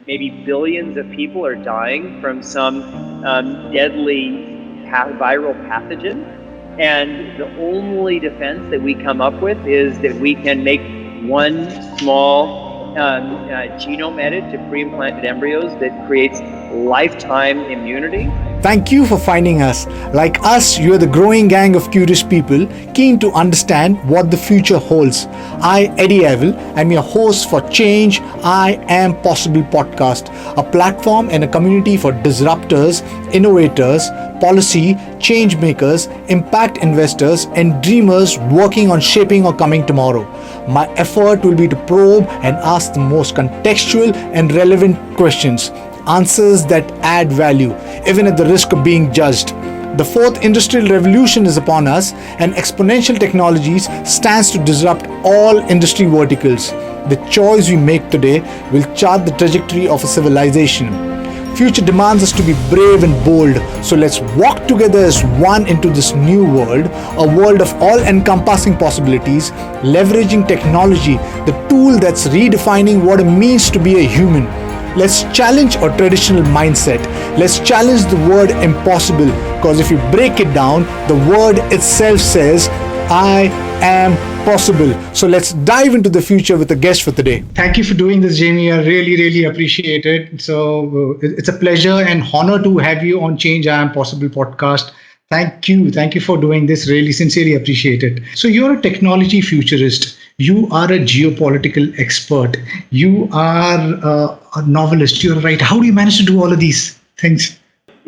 maybe billions of people are dying from some deadly viral pathogen. And the only defense that we come up with is that we can make one small genome edit to pre-implanted embryos that creates lifetime immunity. Thank you for finding us. Like us, you are the growing gang of curious people keen to understand what the future holds. I, Eddie Avil, am your host for Change I Am Possible podcast, a platform and a community for disruptors, innovators, policy, change makers, impact investors, and dreamers working on shaping our coming tomorrow. My effort will be to probe and ask the most contextual and relevant questions. Answers that add value, even at the risk of being judged. The fourth industrial revolution is upon us, and exponential technologies stands to disrupt all industry verticals. The choice we make today will chart the trajectory of a civilization. Future demands us to be brave and bold, so let's walk together as one into this new world, a world of all-encompassing possibilities, leveraging technology, the tool that's redefining what it means to be a human. Let's challenge our traditional mindset. Let's challenge the word impossible, because if you break it down, the word itself says, I am possible. So let's dive into the future with a guest for today. Thank you for doing this, Jamie. I really appreciate it. So it's a pleasure and honor to have you on Change I Am Possible podcast. Thank you for doing this. Really sincerely appreciate it. So you're a technology futurist. You are a geopolitical expert. You are a novelist. You're a writer. How do you manage to do all of these things?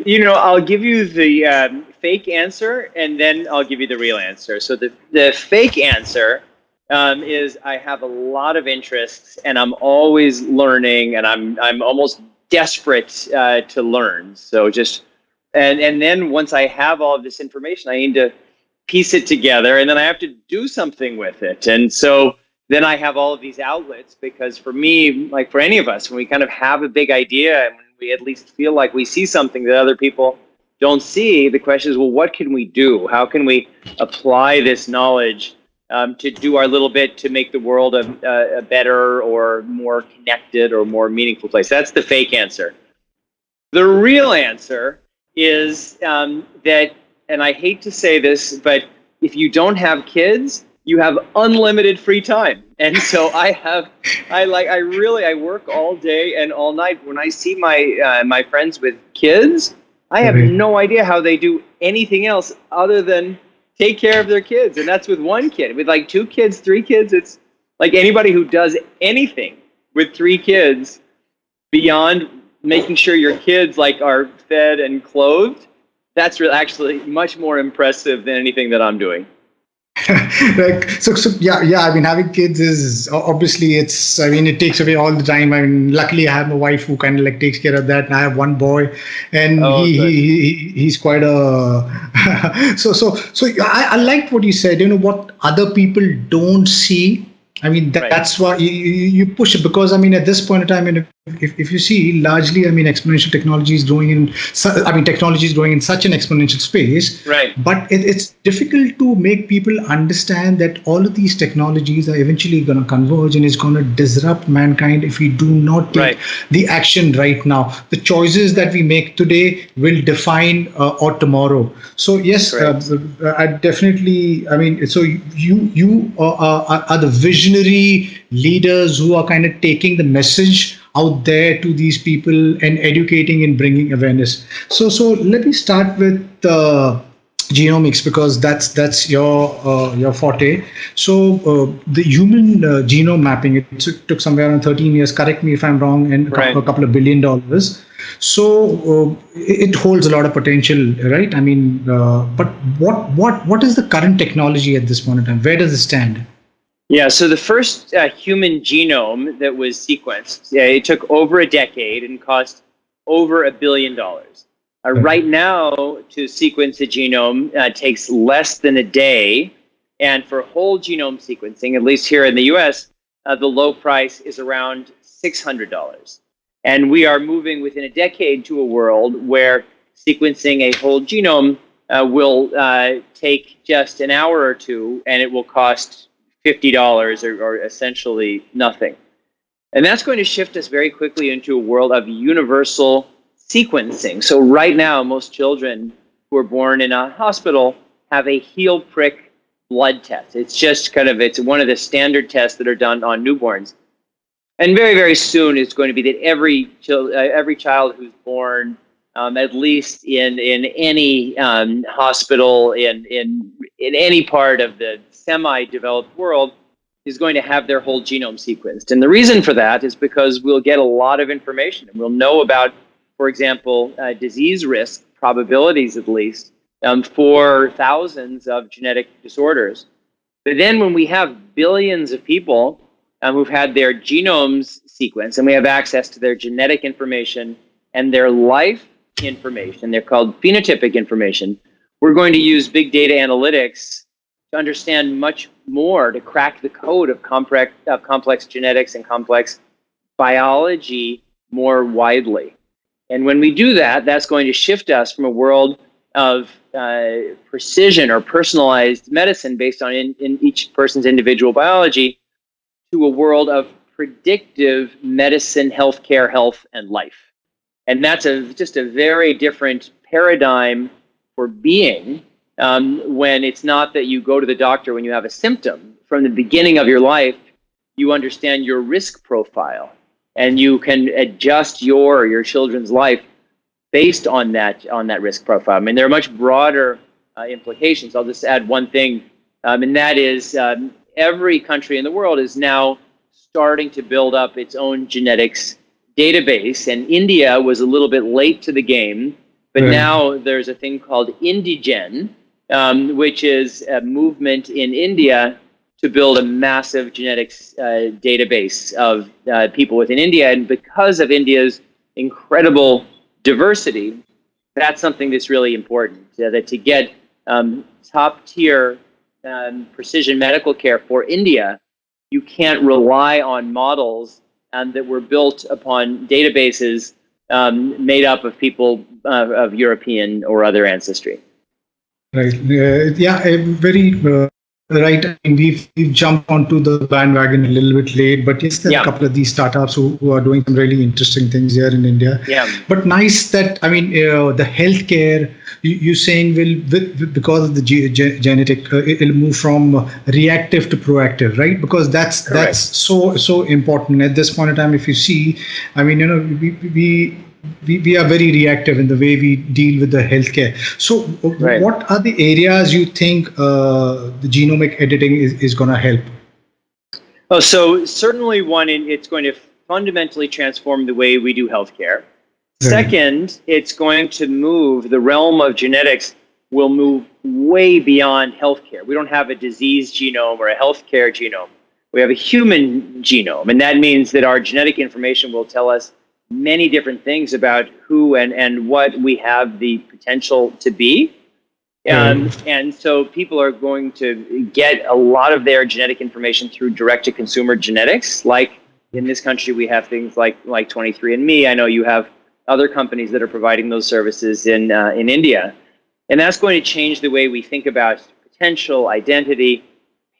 I'll give you the fake answer, and then I'll give you the real answer. So the fake answer is I have a lot of interests, and I'm always learning, and I'm almost desperate to learn. So and then once I have all of this information, I need to piece it together, and then I have to do something with it. And so then I have all of these outlets, because for me, like for any of us, when we kind of have a big idea and when we at least feel like we see something that other people don't see, the question is, well, what can we do? How can we apply this knowledge to do our little bit to make the world a better or more connected or more meaningful place? That's the fake answer. The real answer is that, and I hate to say this, but if you don't have kids, you have unlimited free time. And so I work all day and all night. When I see my friends with kids, I have no idea how they do anything else other than take care of their kids. And that's with one kid. With like 2 kids, 3 kids, it's like anybody who does anything with 3 kids beyond making sure your kids like are fed and clothed, that's actually much more impressive than anything that I'm doing. Yeah. I mean, having kids is obviously it takes away all the time. I mean, luckily I have a wife who kind of like takes care of that, and I have one boy, and he's quite a. so I liked what you said. What other people don't see. I mean, that's why you push it, because I mean, at this point in time, if you see, largely, I mean, exponential technology is growing in. Technology is growing in such an exponential space. Right. But it's difficult to make people understand that all of these technologies are eventually going to converge and is going to disrupt mankind if we do not take the action right now. The choices that we make today will define our tomorrow. So yes, I definitely. I mean, so you are the visionary leaders who are kind of taking the message out there to these people and educating and bringing awareness. So let me start with genomics, because that's your forte. So the human genome mapping, it took somewhere around 13 years. Correct me if I'm wrong, and a couple of $1 billion. So it holds a lot of potential, right? I mean, but what is the current technology at this point in time? Where does it stand? Yeah, so the first human genome that was sequenced, it took over a decade and cost over $1 billion. Right now, to sequence a genome takes less than a day, and for whole genome sequencing, at least here in the US, the low price is around $600. And we are moving within a decade to a world where sequencing a whole genome will take just an hour or two, and it will cost $50 or essentially nothing. And that's going to shift us very quickly into a world of universal sequencing. So right now, most children who are born in a hospital have a heel prick blood test. It's just it's one of the standard tests that are done on newborns. And very, very soon, it's going to be that every child who's born, at least in any hospital in any part of the semi-developed world, is going to have their whole genome sequenced. And the reason for that is because we'll get a lot of information, and we'll know about, for example, disease risk probabilities, at least, for thousands of genetic disorders. But then when we have billions of people who've had their genomes sequenced, and we have access to their genetic information and their life information, they're called phenotypic information, we're going to use big data analytics to understand much more, to crack the code of complex genetics and complex biology more widely. And when we do that, that's going to shift us from a world of precision or personalized medicine based on in each person's individual biology to a world of predictive medicine, healthcare, health, and life. And that's just a very different paradigm for being when it's not that you go to the doctor when you have a symptom. From the beginning of your life, you understand your risk profile, and you can adjust your or your children's life based on that risk profile. I mean, there are much broader implications. I'll just add one thing, and that is every country in the world is now starting to build up its own genetics database, and India was a little bit late to the game, but now there's a thing called IndiGen, which is a movement in India to build a massive genetics database of people within India. And because of India's incredible diversity, that's something that's really important, that to get top-tier precision medical care for India, you can't rely on models that were built upon databases made up of people of European or other ancestry. Right. Very right. I mean, we've jumped onto the bandwagon a little bit late, but yes, there are a couple of these startups who are doing some really interesting things here in India. Yeah. But nice that, I mean, the healthcare you're saying because of the genetic, it'll move from reactive to proactive, right? Because that's so important at this point in time. If you see, I mean, we are very reactive in the way we deal with the healthcare. So what are the areas you think the genomic editing is going to help? Oh, so certainly it's going to fundamentally transform the way we do healthcare. Second, it's going to move, the realm of genetics will move way beyond healthcare. We don't have a disease genome or a healthcare genome. We have a human genome, and that means that our genetic information will tell us many different things about who and what we have the potential to be. And so people are going to get a lot of their genetic information through direct-to-consumer genetics. Like in this country, we have things like 23andMe. I know you have other companies that are providing those services in India. And that's going to change the way we think about potential, identity,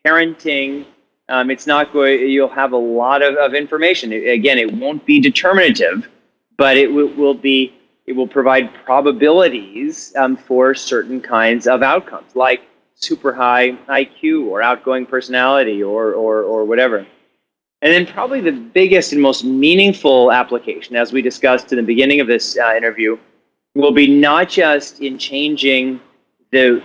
parenting. You'll have a lot of information. Again, it won't be determinative, but it will provide probabilities for certain kinds of outcomes, like super high IQ or outgoing personality or whatever. And then probably the biggest and most meaningful application, as we discussed in the beginning of this interview, will be not just in changing the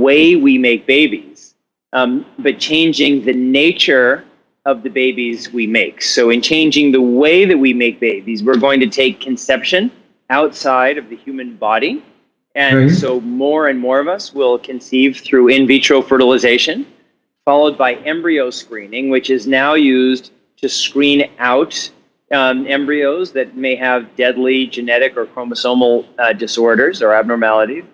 way we make babies, but changing the nature of the babies we make. So in changing the way that we make babies, we're going to take conception outside of the human body. And so more and more of us will conceive through in vitro fertilization, followed by embryo screening, which is now used to screen out embryos that may have deadly genetic or chromosomal disorders or abnormalities.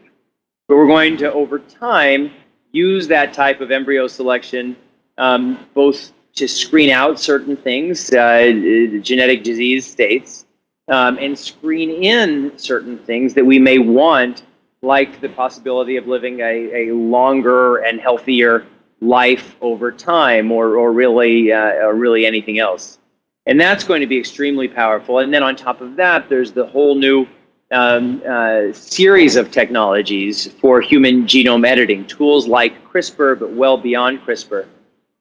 But we're going to, over time, use that type of embryo selection both to screen out certain things, genetic disease states, and screen in certain things that we may want, like the possibility of living a longer and healthier life over time, or really anything else. And that's going to be extremely powerful. And then on top of that, there's the whole new series of technologies for human genome editing, tools like CRISPR, but well beyond CRISPR,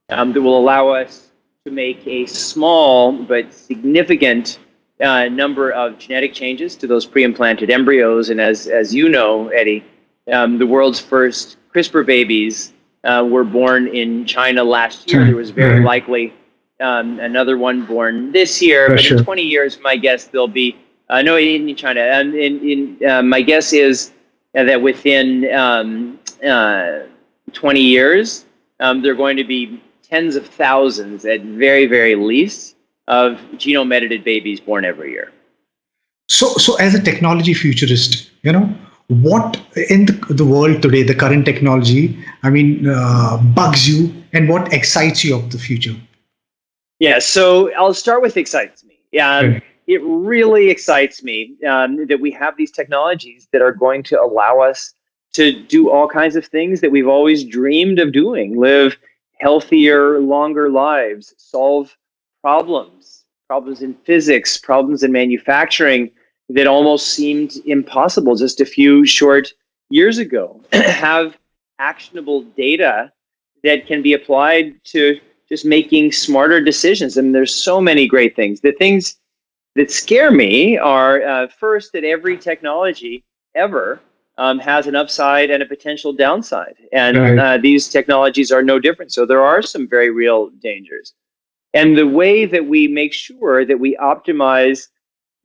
that will allow us to make a small but significant number of genetic changes to those pre-implanted embryos. And as you know, Eddie, the world's first CRISPR babies were born in China last year. There was very likely another one born this year, but in 20 years, my guess there'll be no in China. My guess is that within 20 years, there are going to be tens of thousands, at very, very least, of genome edited babies born every year. So as a technology futurist, what in the world today, the current technology, bugs you, and what excites you of the future? Yeah, so I'll start with excites me. It really excites me that we have these technologies that are going to allow us to do all kinds of things that we've always dreamed of doing: live healthier, longer lives, solve problems in physics, problems in manufacturing that almost seemed impossible just a few short years ago. Have actionable data that can be applied to just making smarter decisions. And there's so many great things. The things that scare me are first, that every technology ever has an upside and a potential downside. And these technologies are no different. So there are some very real dangers. And the way that we make sure that we optimize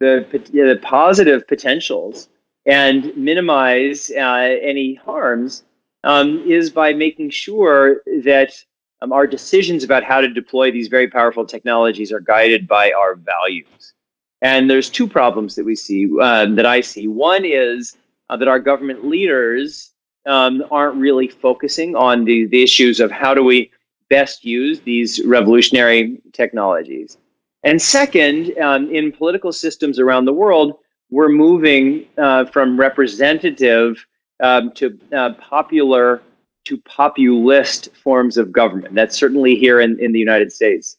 the positive potentials and minimize any harms is by making sure that our decisions about how to deploy these very powerful technologies are guided by our values. And there's two problems that we see, that I see. One is that our government leaders aren't really focusing on the issues of how do we best use these revolutionary technologies. And second, in political systems around the world, we're moving from representative to popular to populist forms of government. That's certainly here in the United States.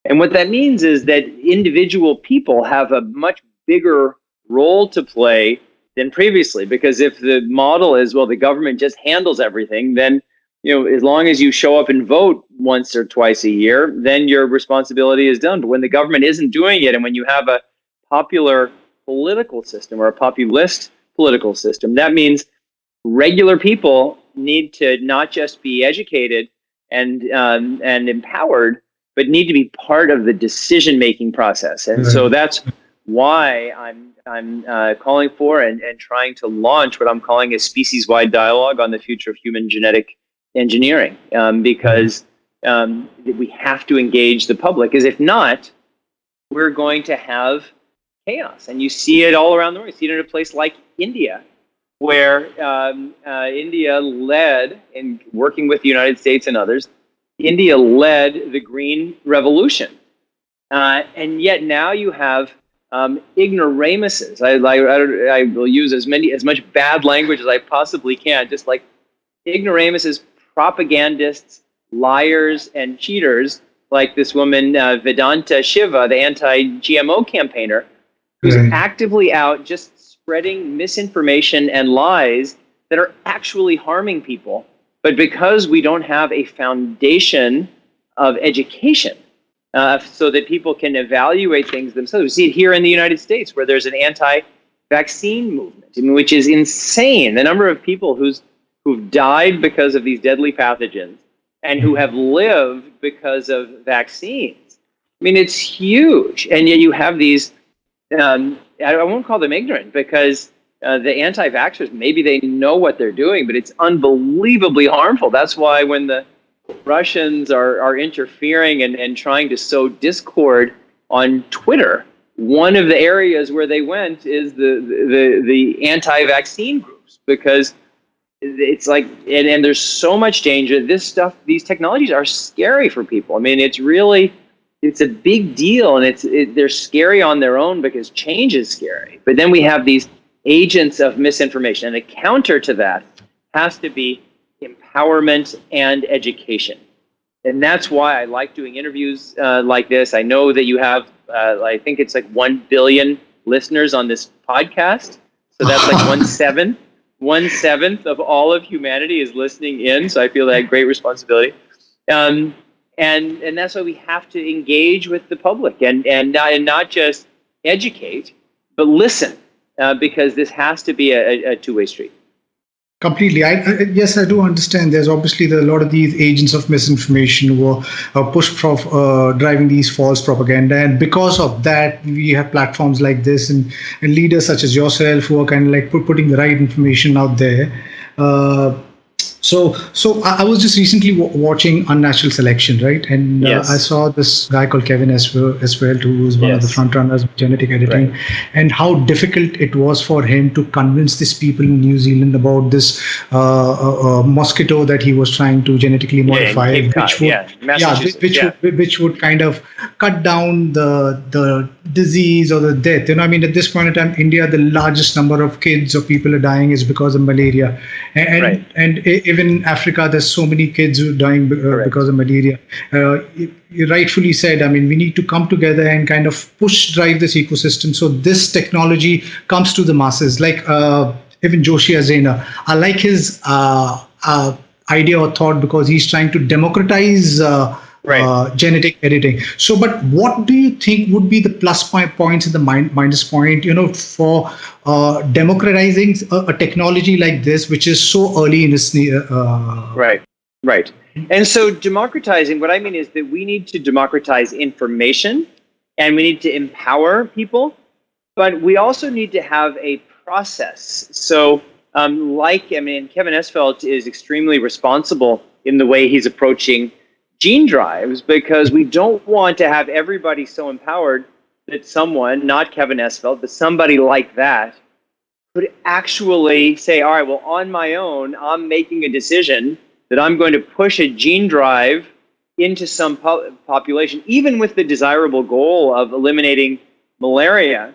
And what that means is that individual people have a much bigger role to play than previously, because if the model is, well, the government just handles everything, then as long as you show up and vote once or twice a year, then your responsibility is done. But when the government isn't doing it, and when you have a popular political system or a populist political system, that means regular people need to not just be educated and empowered, but need to be part of the decision-making process. And so that's why I'm calling for and trying to launch what I'm calling a species-wide dialogue on the future of human genetic engineering, because we have to engage the public, because if not, we're going to have chaos. And you see it all around the world. You see it in a place like India, where India led, in working with the United States and others, India led the Green Revolution. And yet now you have ignoramuses. I will use as much bad language as I possibly can, just like ignoramuses, propagandists, liars, and cheaters, like this woman, Vedanta Shiva, the anti-GMO campaigner, who's actively out just spreading misinformation and lies that are actually harming people. But because we don't have a foundation of education so that people can evaluate things themselves, we see it here in the United States, where there's an anti-vaccine movement, which is insane. The number of people who've died because of these deadly pathogens and who have lived because of vaccines. It's huge. And yet you have these, I won't call them ignorant, because the anti-vaxxers, maybe they know what they're doing, but it's unbelievably harmful. That's why when the Russians are interfering and trying to sow discord on Twitter, one of the areas where they went is the anti-vaccine groups, because it's like, and there's so much danger. These technologies are scary for people. It's a big deal, and they're scary on their own because change is scary. But then we have these agents of misinformation, and the counter to that has to be empowerment and education. And that's why I like doing interviews like this. I know that you have I think it's like 1 billion listeners on this podcast. So that's like 1/7 of all of humanity is listening in. So I feel that great responsibility. And that's why we have to engage with the public and not just educate, but listen, because this has to be a two-way street. Completely. Yes, I do understand. There's obviously a lot of these agents of misinformation who are pushed for driving these false propaganda, and because of that, we have platforms like this and leaders such as yourself who are kind of like putting the right information out there. So I was just recently watching Unnatural Selection, right? And Yes. I saw this guy called Kevin Eswell, who was one of the Yes. front runners of genetic editing, Right. and how difficult it was for him to convince these people in New Zealand about this mosquito that he was trying to genetically modify, Cape Cod, which would, Massachusetts, which would kind of cut down the disease or the death. I mean, at this point in time, India, the largest number of kids or people are dying is because of malaria, and Right. even in Africa, there's so many kids who are dying because of malaria. You rightfully said, I mean, we need to come together and kind of drive this ecosystem so this technology comes to the masses. Like even Joshi Azena, I like his idea or thought because he's trying to democratize genetic editing. So, but what do you think would be the plus points and the minus point, for democratizing a technology like this, which is so early in its Right. And so democratizing, what I mean is that we need to democratize information and we need to empower people, but we also need to have a process. So Kevin Esfeld is extremely responsible in the way he's approaching gene drives, because we don't want to have everybody so empowered that someone, not Kevin Esfeld, but somebody like that, could actually say, all right, well, on my own, I'm making a decision that I'm going to push a gene drive into some population, even with the desirable goal of eliminating malaria,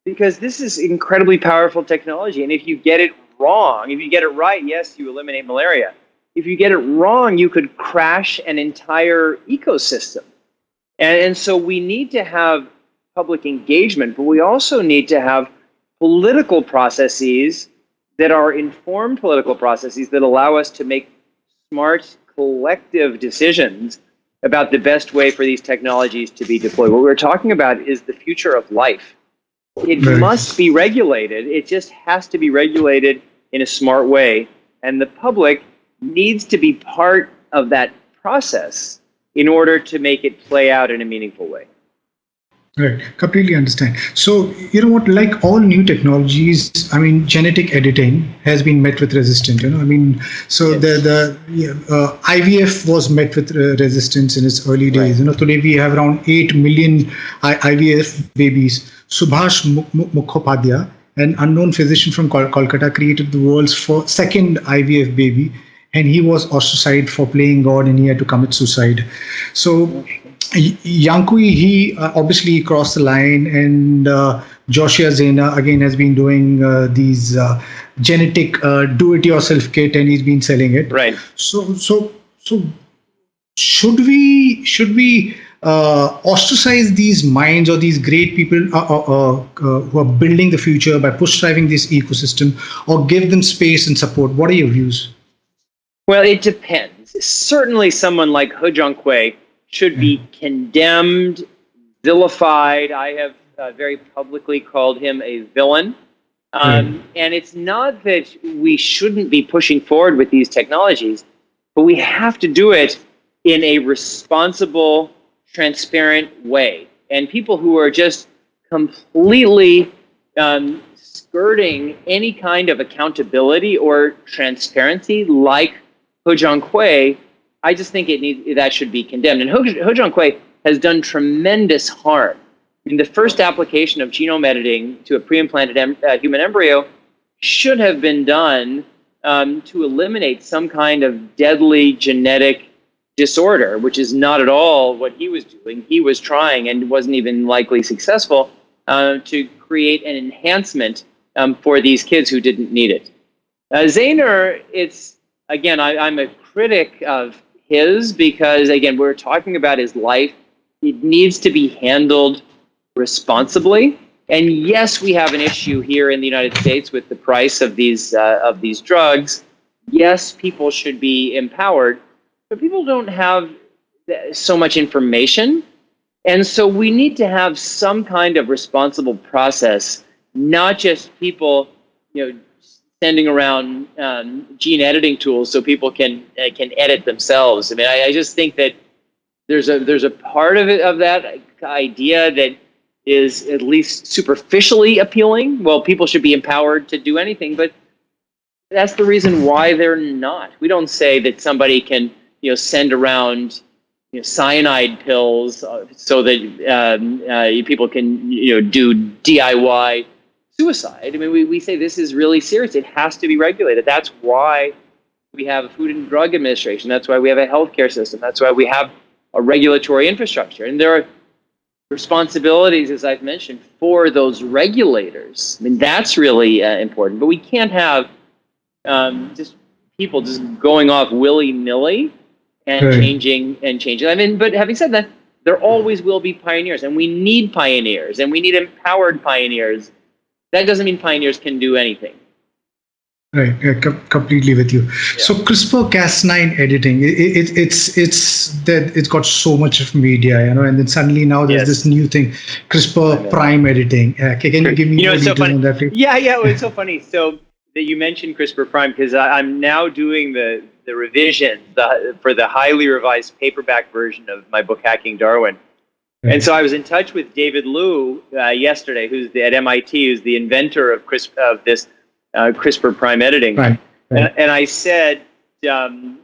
because this is incredibly powerful technology. And if you get it wrong, if you get it right, yes, you eliminate malaria. If you get it wrong, you could crash an entire ecosystem. And so we need to have public engagement, but we also need to have political processes that are informed political processes that allow us to make smart collective decisions about the best way for these technologies to be deployed. What we're talking about is the future of life. It must be regulated. It just has to be regulated in a smart way. And the public needs to be part of that process in order to make it play out in a meaningful way. Right, completely understand. So, like all new technologies, I mean, genetic editing has been met with resistance. So Yes. the IVF was met with resistance in its early days. Right. Today we have around 8 million IVF babies. Subhash Mukhopadhyay, an unknown physician from Kolkata, created the world's second IVF baby, and he was ostracized for playing God, and he had to commit suicide. So Yankui, he obviously crossed the line, and Joshua Zena again has been doing these genetic do-it-yourself kit, and he's been selling it. Right. So should we ostracize these minds or these great people who are building the future by push driving this ecosystem, or give them space and support? What are your views? Well, it depends. Certainly someone like He Jiankui should be condemned, vilified. I have very publicly called him a villain. And it's not that we shouldn't be pushing forward with these technologies, but we have to do it in a responsible, transparent way. And people who are just completely skirting any kind of accountability or transparency, like He Jiankui, I just think that should be condemned. And He Jiankui has done tremendous harm. I mean, the first application of genome editing to a pre-implanted human embryo should have been done to eliminate some kind of deadly genetic disorder, which is not at all what he was doing. He was trying, and wasn't even likely successful, to create an enhancement for these kids who didn't need it. Zainer, again, I'm a critic of his because, again, we're talking about his life. It needs to be handled responsibly. And yes, we have an issue here in the United States with the price of these drugs. Yes, people should be empowered, but people don't have so much information. And so we need to have some kind of responsible process, not just people, sending around gene editing tools so people can edit themselves. I mean, I just think that there's a part of that idea that is at least superficially appealing. Well, people should be empowered to do anything, but that's the reason why they're not. We don't say that somebody can, send around, cyanide pills so that people can, do DIY suicide. I mean, we say this is really serious. It has to be regulated. That's why we have a Food and Drug Administration. That's why we have a healthcare system. That's why we have a regulatory infrastructure. And there are responsibilities, as I've mentioned, for those regulators. I mean, that's really important. But we can't have just people just going off willy-nilly and changing. I mean, but having said that, there always will be pioneers, and we need pioneers, and we need empowered pioneers. That doesn't mean pioneers can do anything. Right, completely with you. Yeah. So CRISPR-Cas9 editing, it's got so much of media, and then suddenly now there's this new thing, CRISPR Prime editing. Can you give me more details on that? Yeah, it's so funny. So that you mentioned CRISPR Prime, because I'm now doing the revision for the highly revised paperback version of my book, Hacking Darwin. And so I was in touch with David Liu yesterday, who's at MIT, who's the inventor of this CRISPR Prime editing. Right. And I said, I'm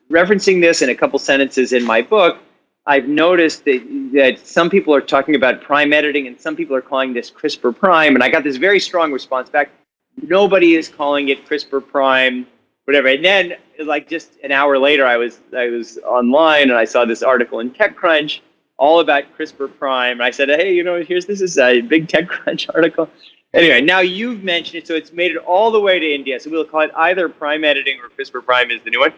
referencing this in a couple sentences in my book. I've noticed that some people are talking about prime editing and some people are calling this CRISPR Prime. And I got this very strong response back. Nobody is calling it CRISPR Prime, whatever. And then, like, just an hour later, I was online and I saw this article in TechCrunch all about CRISPR Prime. And I said, hey, this is a big TechCrunch article. Anyway, now you've mentioned it, so it's made it all the way to India. So we'll call it either Prime Editing or CRISPR Prime is the new one.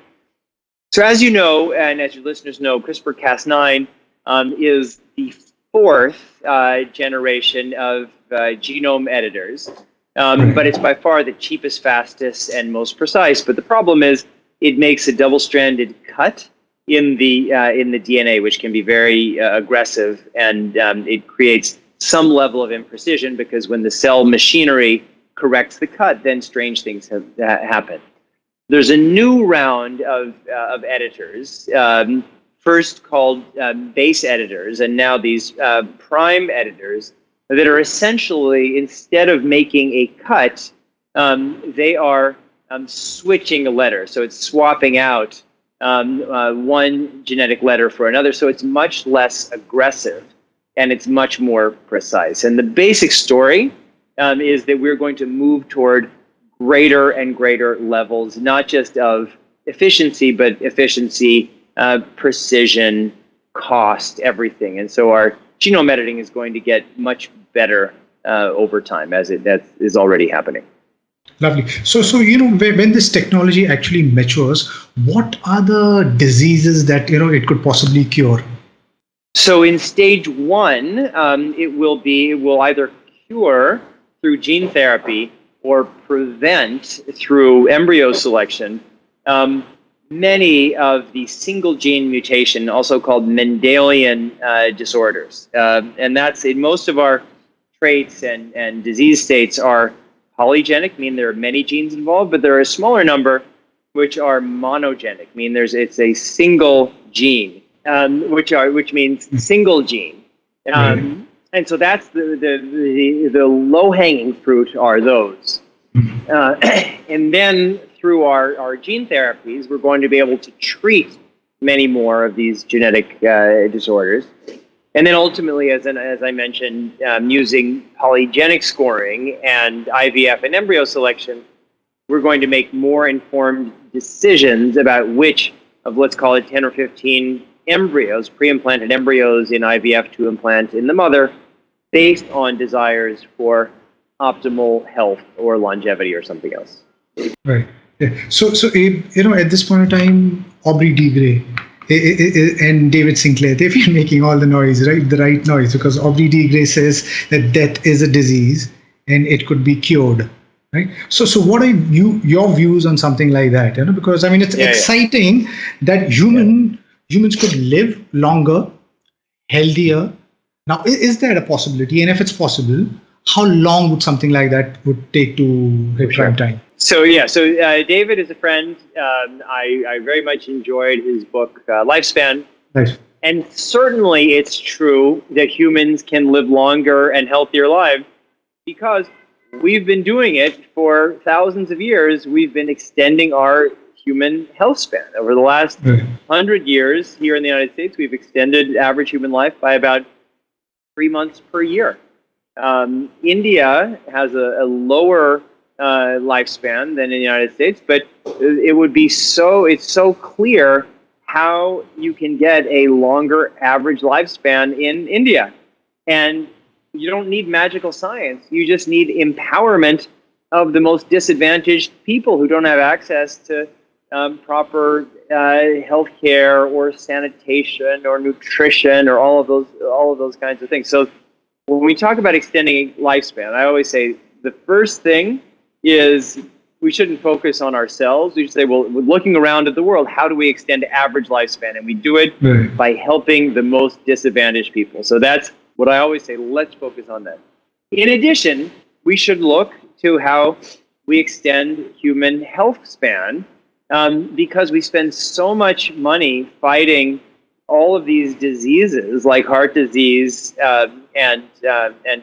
So as you know, and as your listeners know, CRISPR-Cas9 is the fourth generation of genome editors. But it's by far the cheapest, fastest, and most precise. But the problem is it makes a double-stranded cut in the DNA, which can be very aggressive, and it creates some level of imprecision because when the cell machinery corrects the cut, then strange things happen. There's a new round of editors, first called base editors, and now these prime editors that are essentially, instead of making a cut, they are switching a letter. So it's swapping out one genetic letter for another. So it's much less aggressive and it's much more precise. And the basic story is that we're going to move toward greater and greater levels, not just of efficiency, but efficiency, precision, cost, everything. And so our genome editing is going to get much better over time, as that is already happening. Lovely. So when this technology actually matures, what are the diseases that it could possibly cure? So in stage one, it will either cure through gene therapy or prevent through embryo selection many of the single gene mutation, also called Mendelian disorders. And that's in most of our traits and disease states are polygenic, meaning there are many genes involved, but there are a smaller number which are monogenic, meaning it's a single gene, which means single gene. And so that's the low-hanging fruit are those. And then through our gene therapies, we're going to be able to treat many more of these genetic disorders. And then ultimately, as I mentioned, using polygenic scoring and IVF and embryo selection, we're going to make more informed decisions about which of, let's call it 10 or 15 embryos, pre-implanted embryos in IVF to implant in the mother, based on desires for optimal health or longevity or something else. Right. Yeah. So at this point in time, Aubrey de Grey, and David Sinclair, they've been making all the noise, right? The right noise, because Aubrey de Grey says that death is a disease and it could be cured, right? So what are your views on something like that? Because I mean, it's exciting that humans could live longer, healthier. Now, is that a possibility? And if it's possible, how long would something like that would take to hit prime time? So David is a friend. I very much enjoyed his book, Lifespan. Nice. And certainly it's true that humans can live longer and healthier lives because we've been doing it for thousands of years. We've been extending our human health span. Over the last 100 years here in the United States, we've extended average human life by about 3 months per year. India has a lower lifespan than in the United States, but it's so clear how you can get a longer average lifespan in India. And you don't need magical science. You just need empowerment of the most disadvantaged people who don't have access to proper health care or sanitation or nutrition or all of those kinds of things. So when we talk about extending lifespan, I always say the first thing is we shouldn't focus on ourselves. We should say, well, we're looking around at the world, how do we extend average lifespan? And we do it by helping the most disadvantaged people. So that's what I always say, let's focus on that. In addition, we should look to how we extend human health span because we spend so much money fighting all of these diseases like heart disease and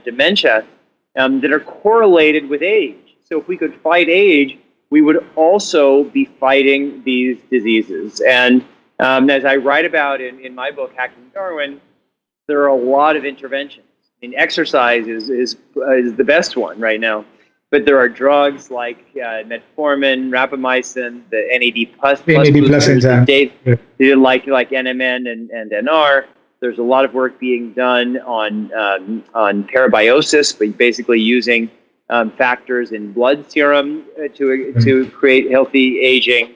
dementia that are correlated with age. So if we could fight age, we would also be fighting these diseases. And as I write about in my book, Hacking Darwin, there are a lot of interventions. I mean, exercise is the best one right now. But there are drugs like metformin, rapamycin, the NAD plus enzyme, like NMN and NR. There's a lot of work being done on parabiosis, but basically using factors in blood serum to create healthy aging,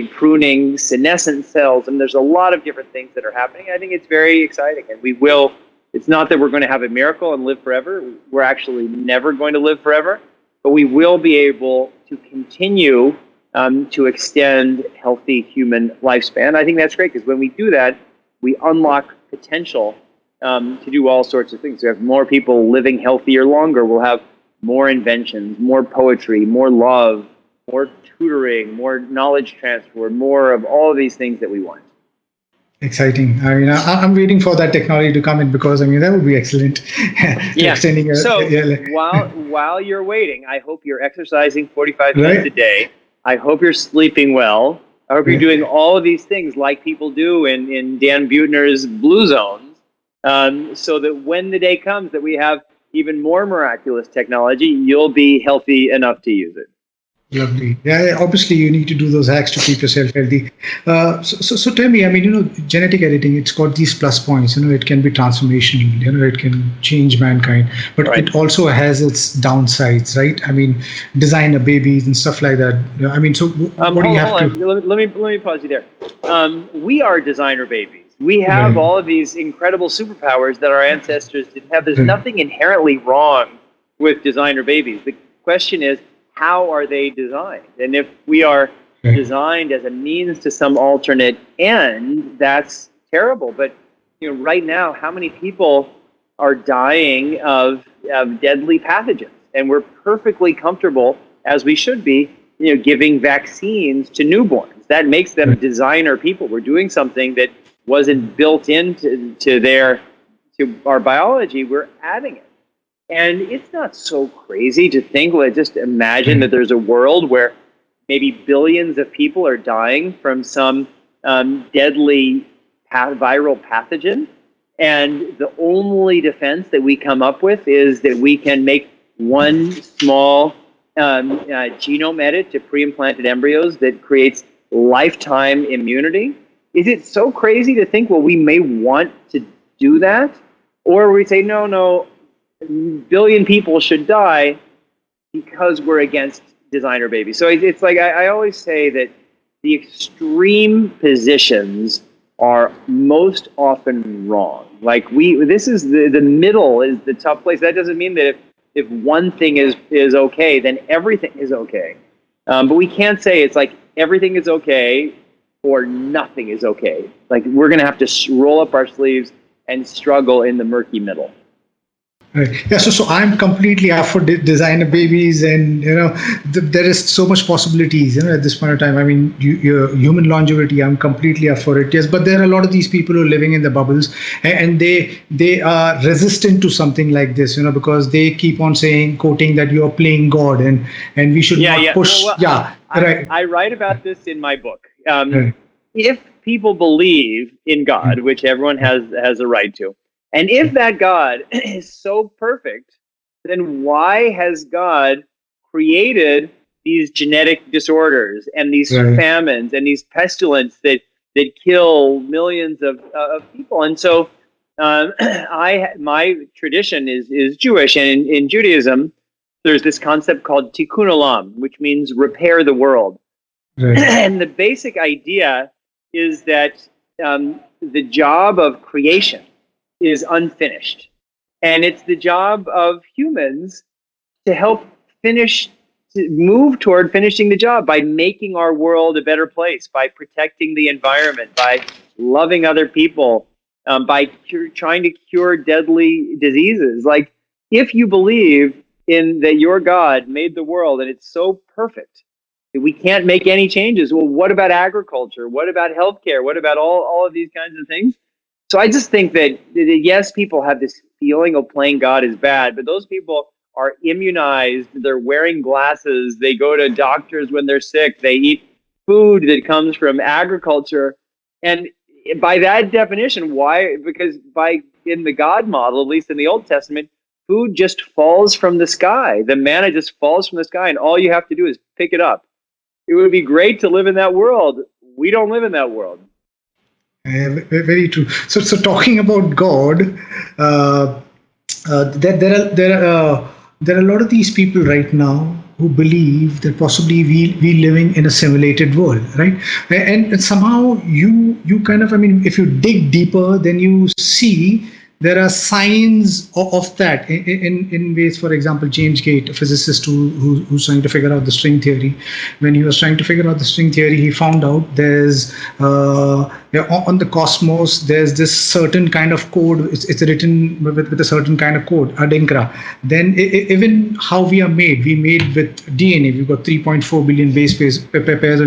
pruning senescent cells, and there's a lot of different things that are happening. I think it's very exciting, and we will. It's not that we're going to have a miracle and live forever. We're actually never going to live forever, but we will be able to continue to extend healthy human lifespan. I think that's great because when we do that, we unlock potential to do all sorts of things. We have more people living healthier longer. We'll have more inventions, more poetry, more love, more tutoring, more knowledge transfer, more of all of these things that we want. Exciting. I mean, I'm waiting for that technology to come in because I mean that would be excellent. Extending while you're waiting, I hope you're exercising 45 minutes a day. I hope you're sleeping well. I hope you're doing all of these things like people do in Dan Buettner's Blue Zones, so that when the day comes that we have even more miraculous technology, you'll be healthy enough to use it. Lovely. Yeah, obviously you need to do those hacks to keep yourself healthy. So tell me, I mean, genetic editing, it's got these plus points. It can be transformational. It can change mankind, but it also has its downsides, right? I mean, designer babies and stuff like that. I mean, so what do you have to? Let me pause you there. We are designer babies. We have all of these incredible superpowers that our ancestors didn't have. There's nothing inherently wrong with designer babies. The question is, how are they designed? And if we are designed as a means to some alternate end, that's terrible. But right now, how many people are dying of deadly pathogens? And we're perfectly comfortable, as we should be, giving vaccines to newborns. That makes them designer people. We're doing something that wasn't built into our biology. We're adding it. And it's not so crazy to think, just imagine that there's a world where maybe billions of people are dying from some deadly viral pathogen. And the only defense that we come up with is that we can make one small genome edit to pre-implanted embryos that creates lifetime immunity. Is it so crazy to think, we may want to do that? Or we say, no, billion people should die because we're against designer babies. So it's like I always say that the extreme positions are most often wrong. Like this is the middle is the tough place. That doesn't mean that if one thing is okay, then everything is okay. But we can't say it's like everything is okay or nothing is okay. Like we're going to have to roll up our sleeves and struggle in the murky middle. Right. Yeah. So I'm completely up for designer babies, and there is so much possibilities. At this point of time, I mean, your human longevity. I'm completely up for it. Yes, but there are a lot of these people who are living in the bubbles, and they are resistant to something like this. Because they keep on quoting that you are playing God, and we should not push. Well, right. I write about this in my book. Right. If people believe in God, which everyone has a right to. And if that God is so perfect, then why has God created these genetic disorders and these famines and these pestilence that kill millions of people? And so, my tradition is Jewish, and in Judaism, there's this concept called tikkun olam, which means repair the world. Right. And the basic idea is that the job of creation is unfinished. And it's the job of humans to help move toward finishing the job by making our world a better place, by protecting the environment, by loving other people, by trying to cure deadly diseases. Like, if you believe in that your God made the world and it's so perfect that we can't make any changes, well, what about agriculture? What about healthcare? What about all of these kinds of things? So I just think that, yes, people have this feeling of playing God is bad, but those people are immunized. They're wearing glasses. They go to doctors when they're sick. They eat food that comes from agriculture. And by that definition, why? Because in the God model, at least in the Old Testament, food just falls from the sky. The manna just falls from the sky, and all you have to do is pick it up. It would be great to live in that world. We don't live in that world. Very true. So talking about God, there are a lot of these people right now who believe that possibly we living in a simulated world, right? And somehow you kind of, I mean, if you dig deeper, then you see there are signs of that in ways. For example, James Gate, a physicist who's trying to figure out the string theory, when he was trying to figure out the string theory, he found out there's on the cosmos there's this certain kind of code. It's written with a certain kind of code, adinkra. Then even how we are made, we made with DNA. We've got 3.4 billion base pairs of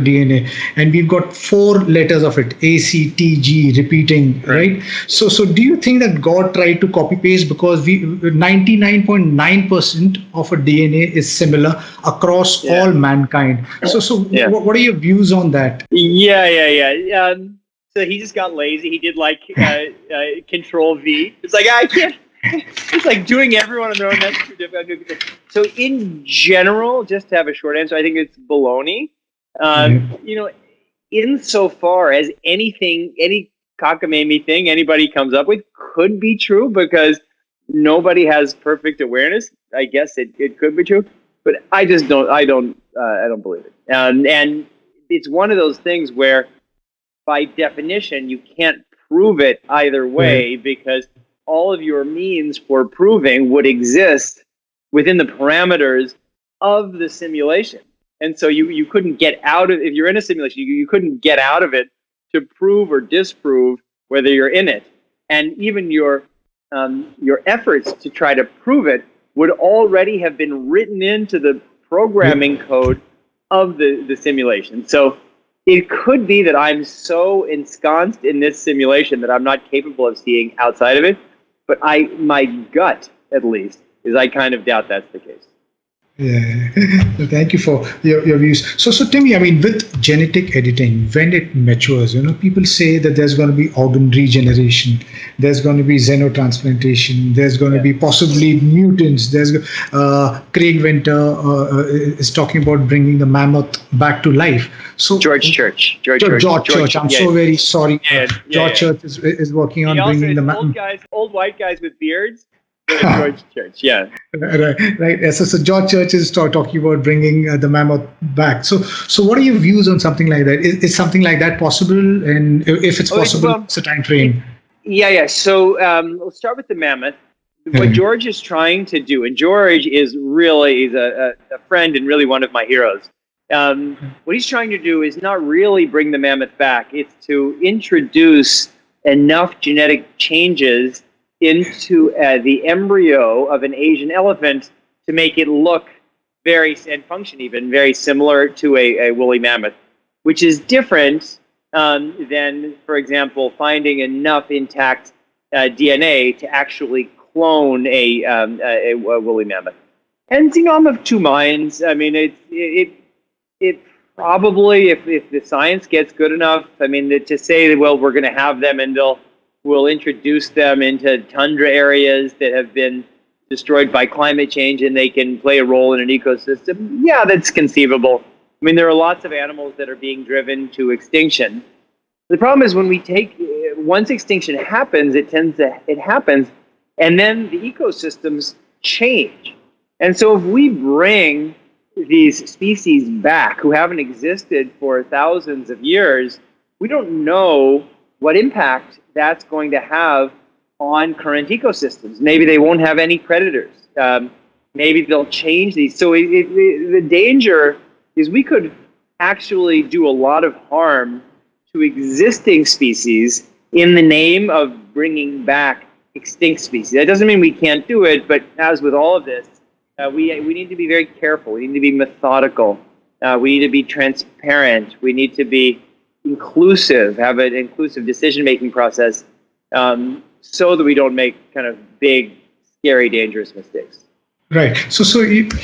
DNA, and we've got 4 letters of it, A, C, T, G, repeating, right? So do you think that God tried to copy paste, because 99.9% of a DNA is similar across all mankind? So what are your views on that? So he just got lazy. He did like Control V. It's like, I can't. It's like doing everyone on their own. That's too difficult. So in general, just to have a short answer, I think it's baloney. Insofar as any cockamamie thing anybody comes up with could be true, because nobody has perfect awareness. I guess it could be true, but I just don't. I don't believe it. And it's one of those things where, by definition, you can't prove it either way, because all of your means for proving would exist within the parameters of the simulation. And so you couldn't get out of, if you're in a simulation, you couldn't get out of it to prove or disprove whether you're in it. And even your efforts to try to prove it would already have been written into the programming code of the simulation. So it could be that I'm so ensconced in this simulation that I'm not capable of seeing outside of it. But my gut, at least, is I kind of doubt that's the case. Yeah, thank you for your views. So Timmy, I mean, with genetic editing, when it matures, people say that there's going to be organ regeneration, there's going to be xenotransplantation, there's going to be possibly mutants. There's Craig Venter is talking about bringing the mammoth back to life. So George Church. I'm so very sorry. George Church is working on bringing the old white guys with beards George Church, yeah. Right, right. So George Church is talking about bringing the mammoth back. So what are your views on something like that? Is something like that possible? And if it's Oh, possible, what's the time it, frame? yeah. So we'll start with the mammoth. What Mhm. George is trying to do, and George is really he's a friend and really one of my heroes. What he's trying to do is not really bring the mammoth back. It's to introduce enough genetic changes into the embryo of an Asian elephant to make it look very and function even very similar to a woolly mammoth, which is different than, for example, finding enough intact DNA to actually clone a woolly mammoth. And I'm of two minds. I mean, it probably, if the science gets good enough, I mean, to say that, well, we're going to have them and we'll introduce them into tundra areas that have been destroyed by climate change and they can play a role in an ecosystem. Yeah, that's conceivable. I mean, there are lots of animals that are being driven to extinction. The problem is when we take, once extinction happens, it happens, and then the ecosystems change. And so if we bring these species back who haven't existed for thousands of years, we don't know what impact that's going to have on current ecosystems. Maybe they won't have any predators. Maybe they'll change these. So the danger is we could actually do a lot of harm to existing species in the name of bringing back extinct species. That doesn't mean we can't do it, but as with all of this, we need to be very careful. We need to be methodical. We need to be transparent. We need to be inclusive, have an inclusive decision-making process, so that we don't make kind of big, scary, dangerous mistakes. Right.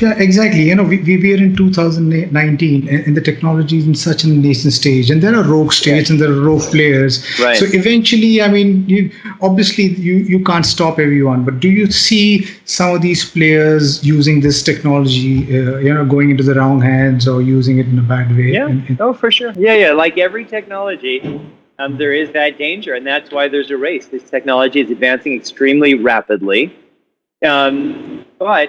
Yeah, exactly. We are in 2019 and the technology is in such a nascent stage, and there are rogue states and there are rogue players. Right. So eventually, I mean, you can't stop everyone, but do you see some of these players using this technology, going into the wrong hands or using it in a bad way? Yeah. Oh, for sure. Yeah. Like every technology, there is that danger, and that's why there's a race. This technology is advancing extremely rapidly. And I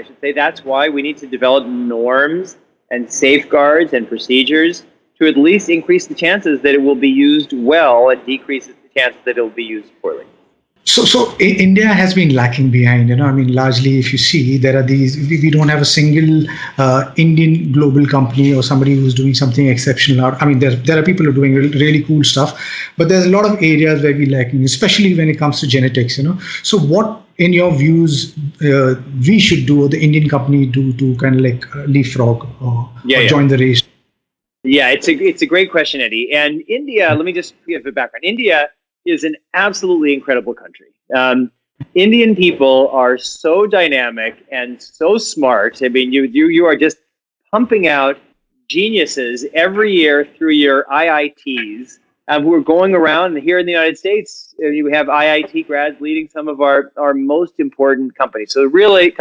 should say that's why we need to develop norms and safeguards and procedures to at least increase the chances that it will be used well and decreases the chances that it will be used poorly. So India has been lacking behind. I mean, largely, if you see, there are these. We don't have a single Indian global company or somebody who's doing something exceptional. I mean, there are people who are doing really cool stuff, but there's a lot of areas where we're lacking, especially when it comes to genetics. So what, in your views, we should do, or the Indian company do, to kind of like leapfrog or join the race? Yeah, it's a great question, Eddie. And India, let me just give a background. India is an absolutely incredible country. Indian people are so dynamic and so smart. I mean, you are just pumping out geniuses every year through your IITs who are going around. Here in the United States, you have IIT grads leading some of our most important companies. So really,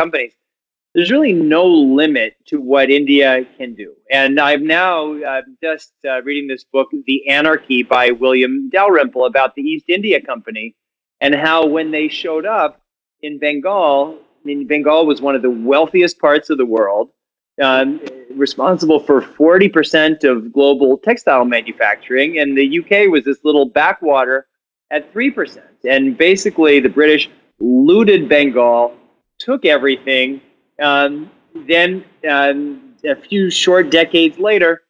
there's really no limit to what India can do. And I'm now just reading this book, The Anarchy by William Dalrymple, about the East India Company and how when they showed up in Bengal, I mean, Bengal was one of the wealthiest parts of the world, responsible for 40% of global textile manufacturing, and the UK was this little backwater at 3%. And basically, the British looted Bengal, took everything. Then a few short decades later,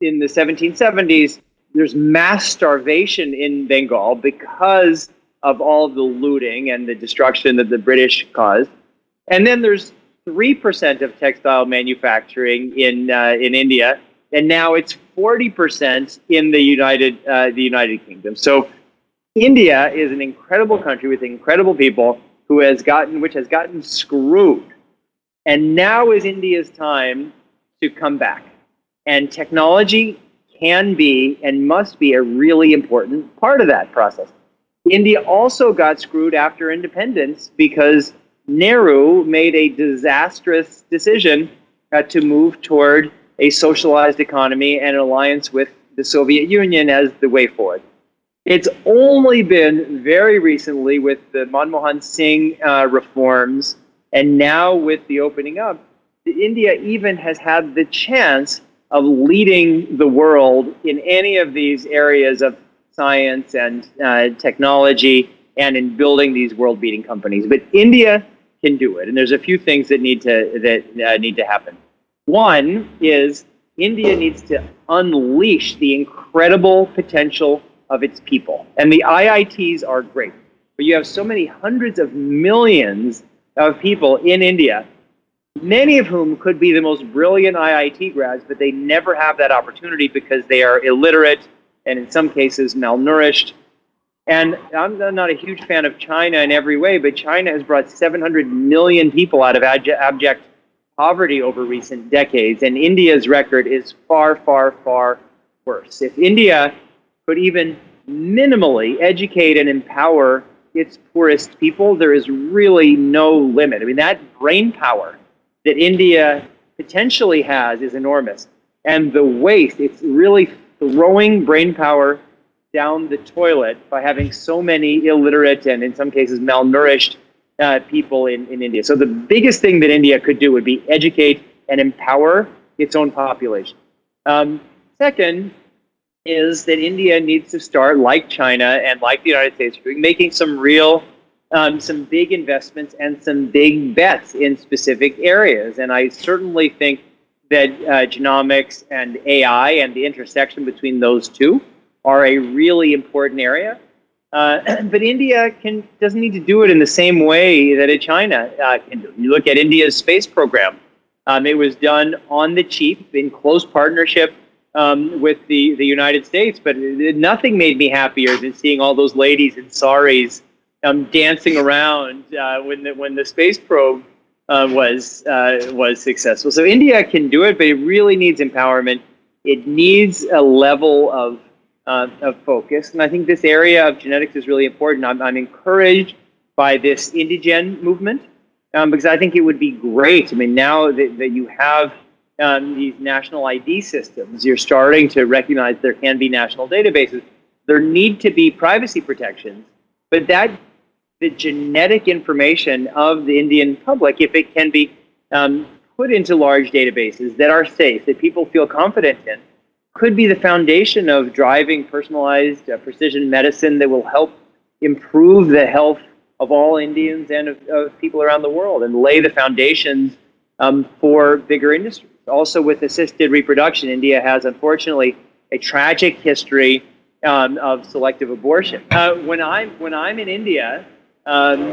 in the 1770s, there's mass starvation in Bengal because of all the looting and the destruction that the British caused. And then there's 3% of textile manufacturing in India, and now it's 40% in the United Kingdom. So India is an incredible country with incredible people which has gotten screwed. And now is India's time to come back. And technology can be and must be a really important part of that process. India also got screwed after independence because Nehru made a disastrous decision to move toward a socialized economy and an alliance with the Soviet Union as the way forward. It's only been very recently with the Manmohan Singh reforms, and now with the opening up, India even has had the chance of leading the world in any of these areas of science and technology, and in building these world-beating companies. But India can do it, and there's a few things that need to happen. One is India needs to unleash the incredible potential of its people. And the IITs are great, but you have so many hundreds of millions of people in India, many of whom could be the most brilliant IIT grads, but they never have that opportunity because they are illiterate and in some cases malnourished. And I'm not a huge fan of China in every way, but China has brought 700 million people out of abject poverty over recent decades, and India's record is far, far, far worse. If India could even minimally educate and empower its poorest people, there is really no limit. I mean, that brain power that India potentially has is enormous. And the waste, it's really throwing brain power down the toilet by having so many illiterate and in some cases malnourished people in India. So the biggest thing that India could do would be educate and empower its own population. Second is that India needs to start, like China and like the United States, making some real, some big investments and some big bets in specific areas. And I certainly think that genomics and AI and the intersection between those two are a really important area. But India doesn't need to do it in the same way that China can do. You look at India's space program. It was done on the cheap in close partnership with the United States, but nothing made me happier than seeing all those ladies in saris dancing around when the space probe was successful. So India can do it, but it really needs empowerment. It needs a level of focus, and I think this area of genetics is really important. I'm encouraged by this indigen movement because I think it would be great. I mean, now that you have these national ID systems, you're starting to recognize there can be national databases. There need to be privacy protections, but that the genetic information of the Indian public, if it can be put into large databases that are safe, that people feel confident in, could be the foundation of driving personalized precision medicine that will help improve the health of all Indians and of people around the world and lay the foundations for bigger industries. Also with assisted reproduction, India has, unfortunately, a tragic history of selective abortion. When I'm in India,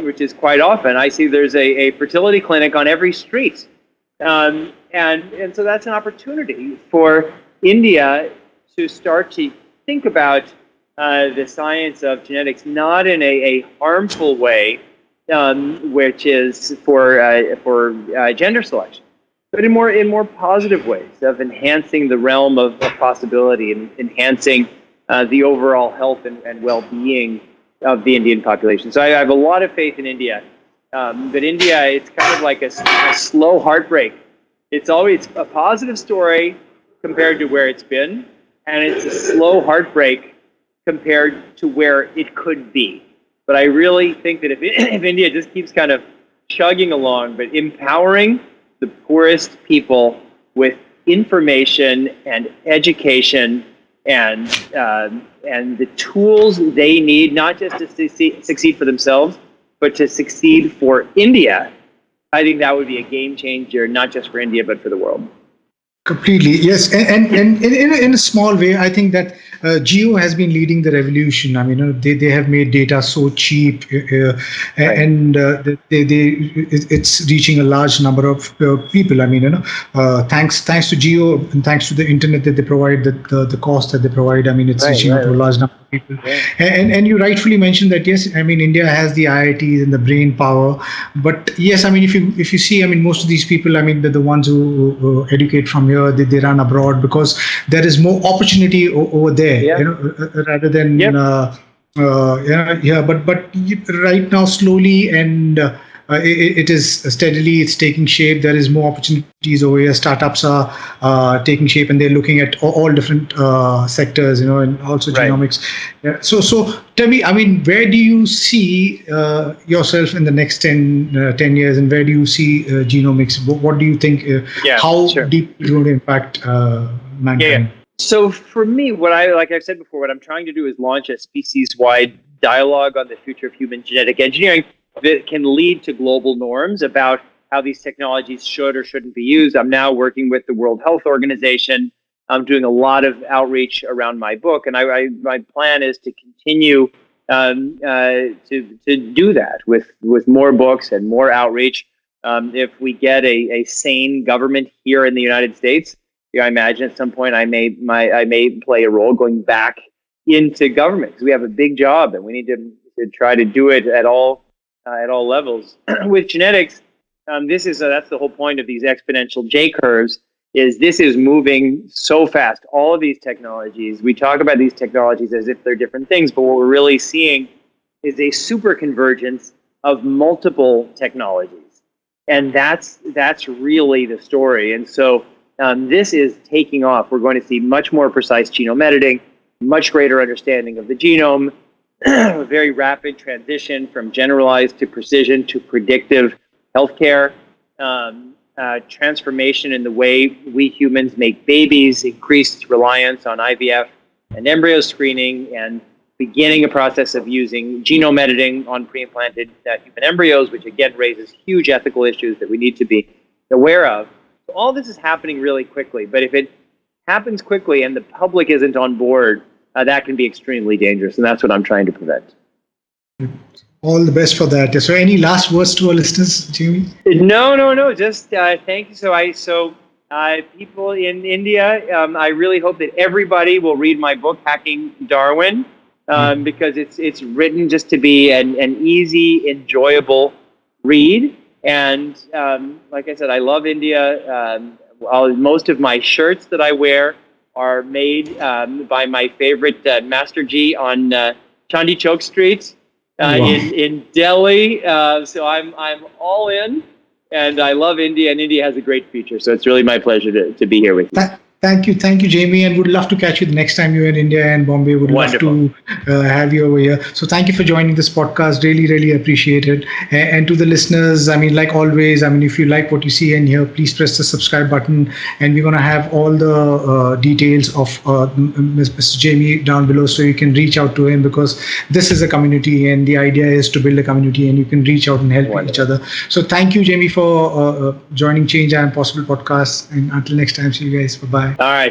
which is quite often, I see there's a fertility clinic on every street. And so that's an opportunity for India to start to think about the science of genetics not in a harmful way, which is for gender selection, but in more positive ways of enhancing the realm of possibility and enhancing the overall health and well-being of the Indian population. So I have a lot of faith in India, but India, it's kind of like a slow heartbreak. It's always a positive story compared to where it's been, and it's a slow heartbreak compared to where it could be. But I really think that if India just keeps kind of chugging along, but empowering the poorest people with information and education and the tools they need, not just to succeed for themselves, but to succeed for India, I think that would be a game changer, not just for India, but for the world. Completely, yes, and in a small way, I think that Geo has been leading the revolution. I mean, they have made data so cheap, and it's reaching a large number of people. I mean, thanks to Geo and thanks to the internet that they provide, the cost that they provide. I mean, it's reaching out to a large number of people. Yeah. And you rightfully mentioned that, yes, I mean, India has the IITs and the brain power, but yes, I mean, if you see, I mean, most of these people, I mean, the ones who educate from here, they run abroad because there is more opportunity over there, rather than but right now slowly and it is steadily, it's taking shape. There is more opportunities over here. Startups are taking shape, and they're looking at all different sectors, and also Right. genomics. Yeah. So tell me, I mean, where do you see yourself in the next 10 years, and where do you see genomics? What do you think? How sure. deep is it going to impact mankind? Yeah. So for me, like I've said before, what I'm trying to do is launch a species-wide dialogue on the future of human genetic engineering that can lead to global norms about how these technologies should or shouldn't be used. I'm now working with the World Health Organization. I'm doing a lot of outreach around my book, and my plan is to continue to do that with more books and more outreach. If we get a sane government here in the United States, I imagine at some point I may play a role going back into government, because we have a big job and we need to try to do it at all levels. With genetics, that's the whole point of these exponential J curves. This is moving so fast. All of these technologies, we talk about these technologies as if they're different things, but what we're really seeing is a super convergence of multiple technologies, and that's really the story. And so this is taking off. We're going to see much more precise genome editing, much greater understanding of the genome, a very rapid transition from generalized to precision to predictive healthcare, transformation in the way we humans make babies, increased reliance on IVF and embryo screening, and beginning a process of using genome editing on pre-implanted human embryos, which again raises huge ethical issues that we need to be aware of. All this is happening really quickly, but if it happens quickly and the public isn't on board, that can be extremely dangerous, and that's what I'm trying to prevent. All the best for that. So any last words to our listeners, Jamie? No. Just thank you. So people in India, I really hope that everybody will read my book, Hacking Darwin, because it's written just to be an easy, enjoyable read. And like I said, I love India. Most of my shirts that I wear are made by my favorite Master G on Chandi Chowk Street in Delhi. So I'm all in, and I love India, and India has a great future. So it's really my pleasure to be here with you. Thank you, Jamie, and would love to catch you the next time you're in India and Bombay. Would Wonderful. Love to have you over here. So thank you for joining this podcast. Really appreciate it. And to the listeners, I mean, like always, I mean, if you like what you see and hear, please press the subscribe button. And we're gonna have all the details of Mr. Jamie down below, so you can reach out to him, because this is a community, and the idea is to build a community, and you can reach out and help each other. So thank you, Jamie, for joining Change I Am Possible podcast. And until next time, see you guys. Bye bye. All right.